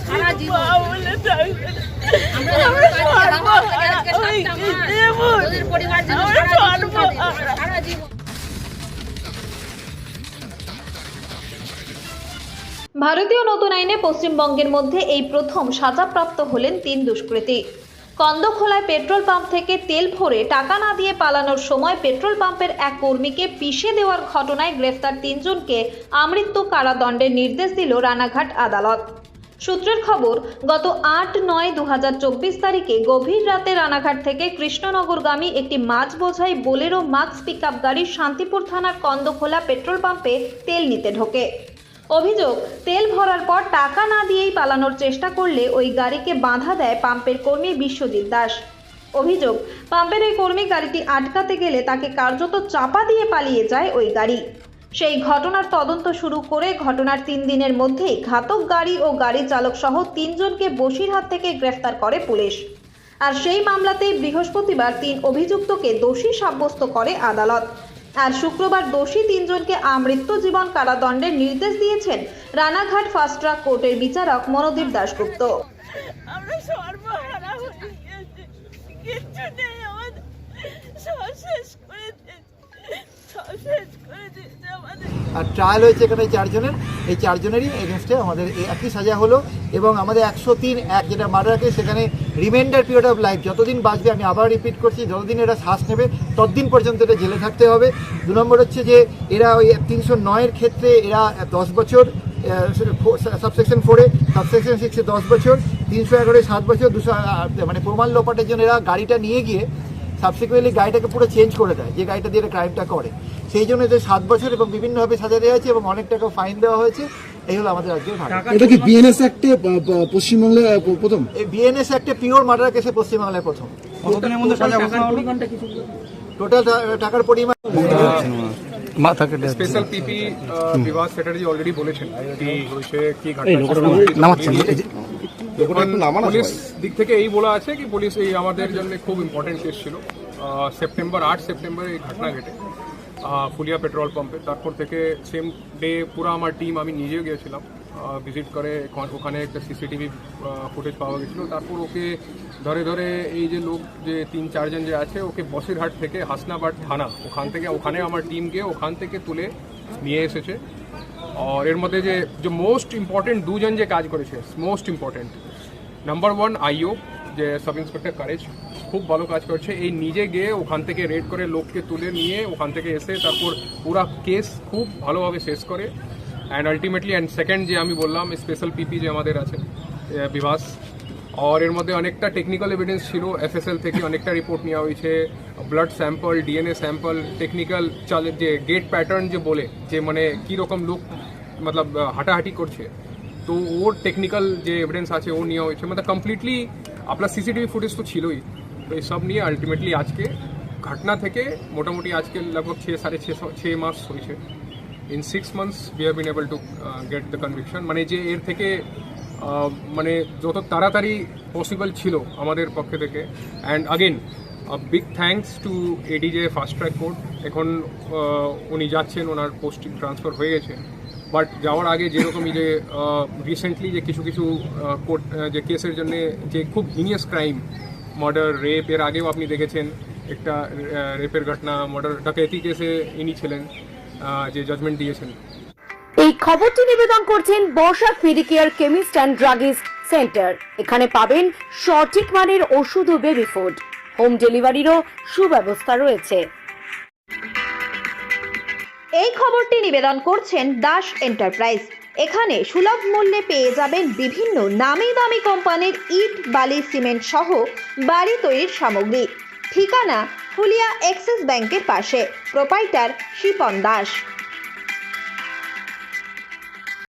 সারা জীবন পরিবার সারা জীবন। ভারতীয় নতুন আইনে পশ্চিমবঙ্গের মধ্যে এই প্রথম সাজাপ্রাপ্ত হলেন 3 দুষ্কৃতী। কন্দখোলায় পেট্রোল পাম্প থেকে তেল ভরে টাকা না দিয়ে পালানোর সময় পেট্রোল পাম্পের এক কর্মীকে পিষে দেওয়ার ঘটনায় গ্রেফতার 3 জনকে আমৃত্যু কারাদণ্ডের নির্দেশ দিল রানাঘাট আদালত। সূত্রের খবর, গত 8/9/2024 তারিখে গভীর রাতে রানাঘাট থেকে কৃষ্ণনগরগামী একটি মাছ বোঝাই বোলেরো মাক্স পিকআপ গাড়ি শান্তিপুর থানার কন্দখোলা পেট্রোল পাম্পে তেল নিতে ঢোকে। অভিযোগ, তেল ভরার পর টাকা না দিয়েই পালানোর চেষ্টা করলে ওই গাড়িকে বাধা দেয় পাম্পের কর্মী বিশ্বজিৎ দাস। অভিযোগ, পাম্পের ওই কর্মী গাড়িটি আটকাতে গেলে তাকে কার্যত চাপা দিয়ে পালিয়ে যায় ওই গাড়ি। সেই ঘটনার তদন্ত শুরু করে ঘটনার 3 দিনের মধ্যেই ঘাতক গাড়ি ও গাড়ি চালক সহ 3 জনকে বসিরহাট থেকে গ্রেফতার করে পুলিশ। আর সেই মামলাতেই বৃহস্পতিবার 3 অভিযুক্তকে দোষী সাব্যস্ত করে আদালত। আর শুক্রবার দোষী 3 জনকে আমৃত্যু জীবন কারাদণ্ডের নির্দেশ দিয়েছেন রানাঘাট ফাস্ট ট্র্যাক কোর্টের বিচারক মনোদীপ দাশগুপ্ত। আমরা সর্বহারা হয়ে গেছি, কিচ্ছু নেই আমাদের, সব শেষ করে দিয়েছে আমাদের। আর ট্রায়াল হয়েছে এখানে 4 জনের, এই 4 জনেরই এগেনস্টে আমাদের একই সাজা হলো এবং আমাদের 103(1) যেটা মার্ডার কেস, সেখানে রিমাইন্ডার পিরিয়ড অফ লাইফ যতদিন বাঁচবে, আমি আবার রিপিট করছি, যতদিন এরা শ্বাস নেবে ততদিন পর্যন্ত এটা জেলে থাকতে হবে। 2 নম্বর হচ্ছে যে এরা ওই 309-এর ক্ষেত্রে এরা 10 বছর, সাবসেকশন 4-এ, সাবসেকশন 6-এ 10 বছর, 311-এ 7 বছর, 200 মানে প্রমাণ লোপাটের জন্য এরা গাড়িটা নিয়ে গিয়ে সাবসিকুয়েন্টলি গাড়িটাকে পুরো চেঞ্জ করে দেয়, যে গাড়িটা দিয়ে ক্রাইমটা করে। সেই জন্য এদের 7 বছর এবং বিভিন্নভাবে সাজা দেওয়া হয়েছে এবং অনেক টাকা ফাইন দেওয়া হয়েছে। এই হলো আমাদের আজকের ঘটনা। এটা কি বিএনএস অ্যাক্টে পশ্চিমবঙ্গে প্রথম? এই বিএনএস অ্যাক্টে পিওর মার্ডার কেসে পশ্চিমবাংলায় প্রথম। কতদিনের মধ্যে সাজা ঘোষণা হলো? টোটাল টাকার পরিমাণ special PP Bibhas Chatterjee already বলেছেন কি ঘটনা পুলিশ দিক থেকে এই বলা আছে কি পুলিশ এই আমাদের জন্য খুব ইম্পর্টেন্ট কেস ছিল। 8 সেপ্টেম্বর এই ঘটনা ঘটে ফুলিয়া পেট্রোল পাম্পে। তারপর থেকে সেম ডে পুরো আমার টিম, আমি নিজেও গিয়েছিলাম ভিজিট করে, ওখানে একটা সিসিটিভি ফুটেজ পাওয়া গেছিলো। তারপর ওকে ধরে এই যে লোক যে 3-4 জন যে আছে, ওকে বসিরহাট থেকে হাসনাবাদ থানা, ওখানে আমার টিম গিয়ে ওখান থেকে তুলে নিয়ে এসেছে। আর এর মধ্যে যে মোস্ট ইম্পর্টেন্ট 2 জন যে কাজ করেছে, মোস্ট ইম্পর্টেন্ট নাম্বার 1 আইও যে সাব ইন্সপেক্টর কারেজ, খুব ভালো কাজ করছে। এই নিজে গিয়ে ওখান থেকে রেড করে লোককে তুলে নিয়ে ওখান থেকে এসে তারপর পুরা কেস খুব ভালোভাবে শেষ করে। অ্যান্ড আলটিমেটলি সেকেন্ড যে আমি বললাম স্পেশাল পিপি যে আমাদের আছে বিভাস, আর এর মধ্যে অনেকটা টেকনিক্যাল এভিডেন্স ছিল, এফএসএল থেকে অনেকটা রিপোর্ট নেওয়া হয়েছে, blood sample, DNA sample, technical যে গেট প্যাটার্ন যে বলে যে মানে কীরকম লোক মতলব হাঁটাহাঁটি করছে, তো ওর টেকনিক্যাল যে এভিডেন্স আছে ও নেওয়া হয়েছে। মানে কমপ্লিটলি আপনার সিসিটিভি ফুটেজ তো ছিলই, তো এই সব নিয়ে আলটিমেটলি আজকে ঘটনা থেকে মোটামুটি আজকে লগভগ 6 মাস হয়েছে। In 6 months we have been able to get the conviction. মানে যে এর থেকে মানে যত তাড়াতাড়ি পসিবল ছিল আমাদের পক্ষ থেকে। And again big thanks to ADJ fast track court. এখন উনি যাচ্ছেন, ওনার পোস্টিং ট্রান্সফার হয়ে গেছে, বাট যাওয়ার আগে যেরকমই যে রিসেন্টলি যে কিছু কোর্ট যে কেসের জন্য যে খুব হিনিয়াস ক্রাইম, মার্ডার, রেপ, এর আগেও আপনি দেখেছেন একটা রেপের ঘটনা, মার্ডার, ডাকাতি কেসে ইনি ছিলেন যে জাজমেন্ট দিয়েছেন। এই খবরটি নিবেদন করছেন বর্ষা ফিডিকেয়ার কেমিস্ট অ্যান্ড ড্রাগিস্ট সেন্টার। এখানে পাবেন সঠিক মানের ওষুধ ও বেবি ফুড, হোম ডেলিভারিরও সুব্যবস্থা রয়েছে। এই খবরটি নিবেদন করছেন দাস এন্টারপ্রাইজ। এখানে সুলভ মূল্যে পেয়ে যাবেন বিভিন্ন নামি দামি কোম্পানির ইট, বালি, সিমেন্ট সহ বাড়ি তৈরির সামগ্রী। ঠিকানা ফুলিয়া এক্সিস ব্যাংকের পাশে। প্রোপাইটার শিপন দাস।